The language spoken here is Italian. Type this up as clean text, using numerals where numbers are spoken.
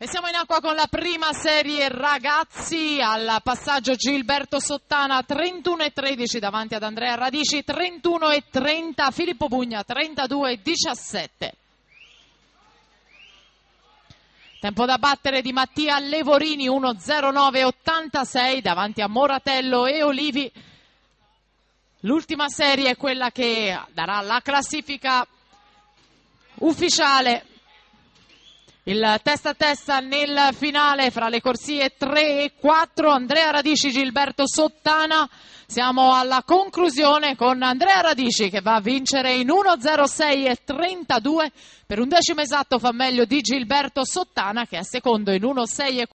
E siamo in acqua con la prima serie ragazzi, al passaggio Gilberto Sottana 31,13 davanti ad Andrea Radici, 31,30 Filippo Pugna 32,17. Tempo da battere di Mattia Levorini 1,09,86 davanti a Moratello e Olivi. L'ultima serie è quella che darà la classifica ufficiale. Il testa a testa nel finale fra le corsie 3 e 4, Andrea Radici, Gilberto Sottana. Siamo alla conclusione con Andrea Radici che va a vincere in 1,06,32. Per un decimo esatto fa meglio di Gilberto Sottana che è secondo in 1,6,40.